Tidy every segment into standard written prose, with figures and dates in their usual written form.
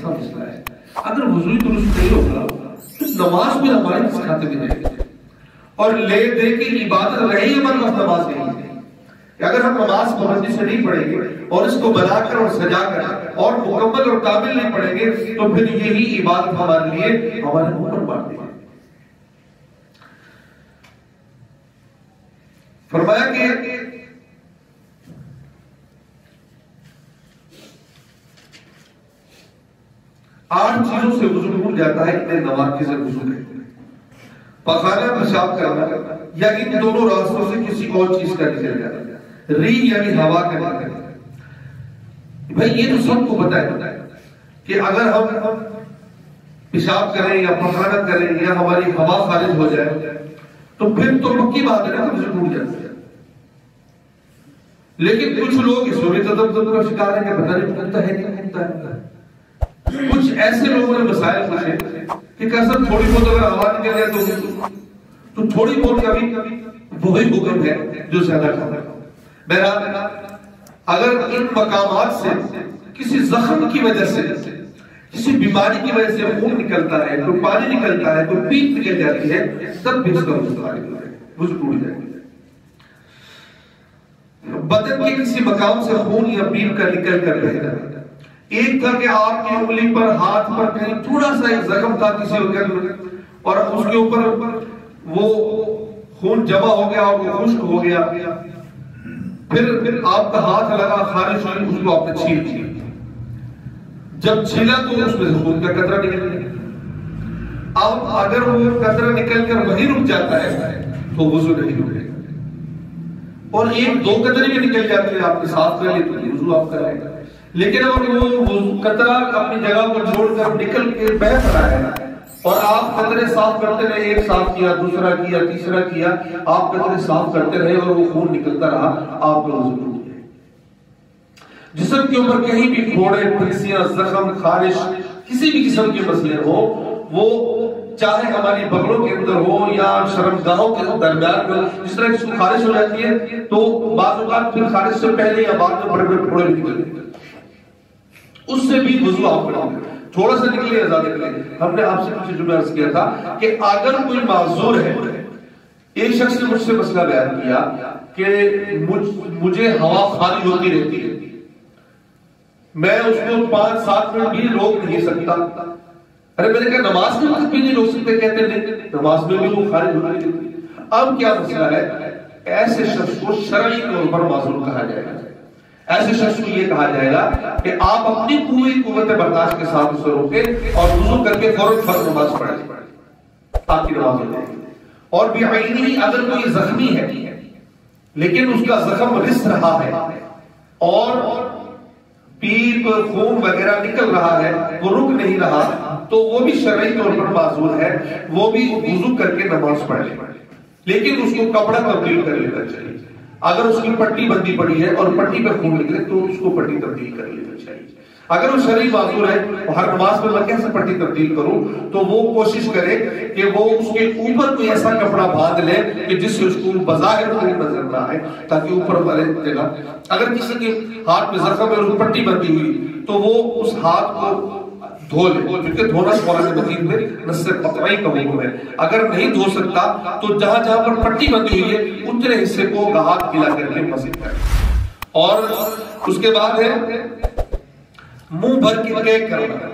ایسا مسئلہ ہے، اگر وضو درست نہیں ہوگا تو نماز بھی ہمارے کس کھاتے میں جائے گی، اور لے دے کی عبادت رہی ہمارے پاس نماز نہیں ہے کہ اگر ہم نماز پابندی سے نہیں پڑھیں گے اور اس کو بنا کر اور سجا کر اور مکمل اور کامل نہیں پڑھیں گے تو پھر یہی عبادت ہمارے لیے ہمارے اوپر بڑھتی ہے۔ فرمایا کہ آٹھ چیزوں سے وضو ٹوٹ جاتا ہے، اتنے نواقض سے وضو کہتے ہیں۔ پخانا، پیشاب کرنا یا ان دونوں راستوں سے کسی اور چیز کا نکل جاتا ہے، ری یعنی ہوا کا نکل جاتا ہے۔ بھائی یہ تو سب کو پتہ ہے کہ اگر ہم پیشاب کریں یا پخانا کریں یا ہماری ہوا خارج ہو جائے تو پھر تو پکی بات ہے نا وضو ٹوٹ جاتا ہے۔ لیکن کچھ لوگ اس میں تذبذب کا شکار ہے کہ پتہ نہیں ٹوٹتا ہے کہ ٹوٹتا ہے۔ کچھ ایسے لوگوں نے مسائل پوچھے کہ کیسا تھوڑی بہت اگر ہوا نکل جائے تو تھوڑی بہت کبھی وہی حکم ہے جو زیادہ کھاتا ہے۔ بہرحال اگر ان مقامات سے کسی زخم کی وجہ سے، کسی بیماری کی وجہ سے خون نکلتا ہے، کوئی پانی نکلتا ہے، کوئی پیپ نکل جاتی ہے، تب بھی اس کا وضو ٹوٹ جائے گا۔ بدن کے کسی مقام سے خون یا پیپ کا نکل کر بہہ جاتا ہے، ایک تھا کہ آپ کی انگلی پر، ہاتھ پر کہیں تھوڑا سا ایک زخم تھا کسی وقت اور اس کے اوپر وہ خون جمع ہو گیا اور وہ خشک ہو گیا، پھر آپ کا ہاتھ لگا، خارش ہوئی، اس کو آپ نے چھیل دیا، جب چھیلا تو اس میں سے خون کا قطرہ نکل گیا۔ اب اگر وہ قطرہ نکل کر وہی رک جاتا ہے تو وضو نہیں رکے گا، اور ایک دو قطرے بھی نکل جاتے ہیں آپ کے صاف کر لیں تو وضو آپ کر لیں گے۔ لیکن اگر وہ قطرہ اپنی جگہ پر چھوڑ کر نکل کے بہہ رہا ہے اور آپ قطرے صاف کرتے رہے، ایک صاف کیا، دوسرا کیا، تیسرا کیا، آپ قطرے صاف کرتے رہے اور وہ خون نکلتا رہا، آپ کا وضو ٹوٹ گیا۔ جسم کے اوپر کہیں بھی پھوڑے، پھنسیاں، زخم، خارش، کسی بھی قسم کے مسئلے ہو، وہ چاہے ہماری بغلوں کے اندر ہو یا شرمگاہوں کے درمیان میں، جس طرح اس کو خارش ہو جاتی ہے تو بعض اوقات پھر خارش سے پہلے یا بعد میں بڑے بڑے پھوڑے نکلتے ہیں، اس سے بھی وضو آپ کریں، تھوڑا سا نکلے یا زیادہ نکلے۔ ہم نے آپ سے کچھ جملہ عرض کیا تھا کہ اگر کوئی معذور ہے، ایک شخص نے مجھ سے مسئلہ بیان کیا کہ مجھے ہوا خارج ہوتی رہتی ہے، میں اس کو 5-7 منٹ بھی روک نہیں سکتا۔ ارے میں نے کہا نماز میں وقت بھی نہیں روک سکتے، کہتے نہیں نماز میں بھی وہ خارج ہوتی رہتی ہے۔ اب کیا مسئلہ ہے؟ ایسے شخص کو شرعی طور پر معذور کہا جائے گا۔ ایسے شخص کو یہ کہا جائے گا کہ آپ اپنی پوری قوت برداشت کے ساتھ اسے روکیں اور وضو کر کے فوراً فرض نماز پڑھیں، آپ کی نماز ہو جائے گی۔ اور بعینی اگر کوئی زخمی ہے لیکن اس کا زخم رس رہا ہے اور پیپ، خون وغیرہ نکل رہا ہے، وہ رک نہیں رہا، تو وہ بھی شرعی طور پر معذور ہے، وہ بھی وضو کر کے نماز پڑھ لے، لیکن اس کو کپڑا تبدیل کر لینا چاہیے۔ اگر اس کی پٹی بندی پڑی ہے اور پٹی پہ خون نکلے تو اس کو پٹی تبدیل کر لینا چاہیے۔ اگر وہ شرعی معذور ہے، ہر نماز میں میں کیسے پٹی تبدیل کروں، تو وہ کوشش کرے کہ وہ اس کے اوپر کوئی ایسا کپڑا باندھ لے کہ جس سے اس کو بظاہر کوئی نظر نہ آئے، تاکہ اوپر والے جگہ اگر کسی کے ہاتھ میں زخم ہے اور پٹی بندی ہوئی تو وہ اس ہاتھ کو دھو لے، کیونکہ دھونا قرآن مجید میں نص قطعی کا حکم ہے۔ اگر نہیں دھو سکتا تو جہاں جہاں پر پٹی بندی ہوئی ہے اتنے حصے کو ہاتھ گیلا کر کے مسح کرے۔ اور اس کے بعد ہے منہ بھر کے کیک کرنا۔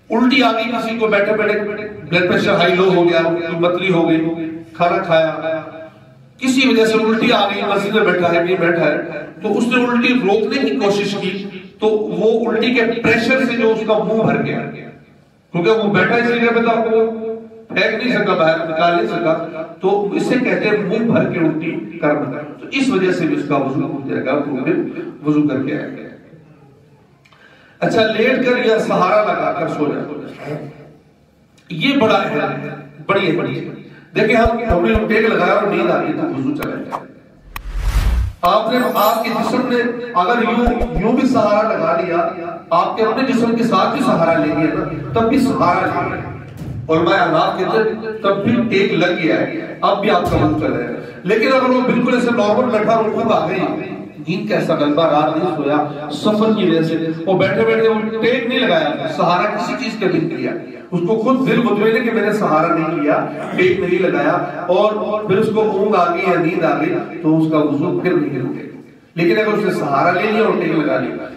الٹی آ گئی کسی کو، بیٹھے بیٹھے بلڈ پریشر ہائی لو ہو گیا، متلی ہو گئی، کھانا کھایا، کسی وجہ سے الٹی آ گئی، مسجد میں بیٹھا ہے، بیٹھا ہے، تو اس نے الٹی روکنے کی کوشش کی تو وہ الٹی کے پریشر سے جو اس کا منہ بھر گیا، کیونکہ وہ بیٹھا اسی جگہ پہ تھا، وہ پھینک نہیں سکا، باہر نکال نہیں سکا، تو اسے کہتے ہیں منہ بھر کے الٹی کرنا، تو اس وجہ سے بھی اس کا وضو ہو جائے گا، وضو کر کے آئے گا۔ اچھا، لیٹ کر یا سہارا لگا کر سو جائے، یہ بڑا ہے، بڑی ہے۔ دیکھیں ہم نے ٹیک لگایا اور نیند آ گئی تو وضو چلا جائے۔ آپ کے جسم نے اگر یوں بھی سہارا لگا لیا، آپ کے اپنے جسم کے ساتھ بھی سہارا لے لیا نا، تب بھی سہارا لے لیا، علماء احناف کہتے ہیں تب بھی ٹیک لگ گیا ہے، اب بھی آپ کا وضو چل رہا ہے۔ لیکن اگر وہ بالکل ایسے نارمل بیٹھا اور اونگ آ گئی، نیند کا ایسا غلبہ، رات نہیں سویا سفر کی وجہ سے، وہ بیٹھے بیٹھے وہ ٹیک نہیں لگایا، سہارا کسی چیز کا نہیں کیا، اس کو خود دل مطمئن ہے کہ میں نے سہارا نہیں لیا، ٹیک نہیں لگایا، اور پھر اس کو اونگ آ گئی یا نیند آ گئی تو اس کا وضو پھر نہیں ہوگا۔ لیکن اگر اس نے سہارا لے لیا اور ٹیک لگا لیا،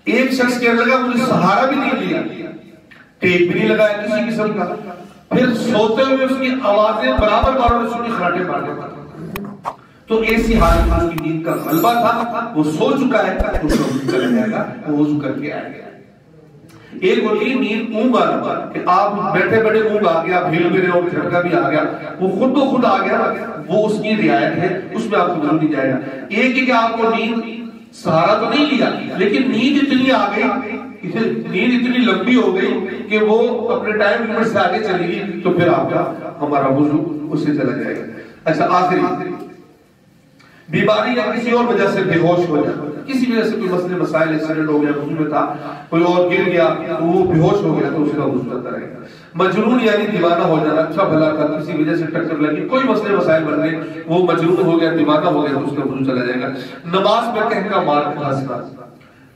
ایک شخص کہنے لگا مجھے سہارا بھی نہیں لیا، ٹیک بھی نہیں لگایا کسی قسم کا، پھر سوتے ہوئے اس کی آوازیں برابر باروں نے سنی، خراٹے مارنے پڑے، تو ایسی حالت میں اس کی نیند کا غلبہ تھا، وہ سو چکا ہے، تو اس کا وضو چلا جائے گا، وہ وضو کر کے آئے گا۔ ایک ہوتی نیند اونگ آنا، کہ آپ بیٹھے بیٹھے اونگ آ گیا، بھیل گرے اور جھٹکا بھی آ گیا، وہ خود تو خود آ گیا، وہ اس کی رعایت ہے، اس میں آپ کو وضو نہیں جائے گا۔ ایک ہے کہ آپ کو نیند سہارا تو نہیں لیا لیکن نیند اتنی آ گئی، نیند اتنی لمبی ہو گئی کہ وہ اپنے ٹائم لمٹ سے آگے چلی گئی، تو پھر آپ کا ہمارا وضو اس سے چلا جائے گا۔ اچھا، آخری بیماری یا کسی اور وجہ سے بے ہوش ہو جائے، کسی وجہ سے کوئی مسئلے مسائل ایکسیڈنٹ ہو گیا، وضو میں تھا، کوئی اور گر گیا تو وہ بے ہوش ہو گیا تو اس کا وضو چلتا رہے گا۔ مجنون یعنی دیوانہ ہو جانا، اچھا بھلا تھا، کسی وجہ سے ٹکر لگی، کوئی مسئلے مسائل بن گئے، وہ مجنون ہو گیا، دیوانہ ہو گیا تو اس کا وضو چلا جائے گا۔ نماز میں کہہ کا مار کھانسنا،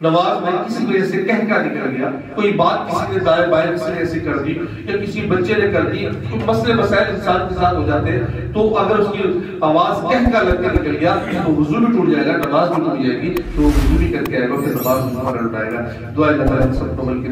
نماز میں کسی وجہ سے کہہ کا نکل گیا، کوئی بات کسی نے دائیں بائیں کسی نے ایسی کر دی یا کسی بچے نے کر دی، کوئی مسئلے مسائل انسان کے ساتھ ہو جاتے ہیں، تو اگر اس کی آواز کہہ کا لگ کے نکل گیا تو وضو بھی ٹوٹ جائے گا، نماز بھی ٹوٹ جائے گی، تو وضو بھی کر کے آئے گا، پھر نماز دوبارہ لوٹائے گا۔ دعا اللہ تعالیٰ سب کو عمل کی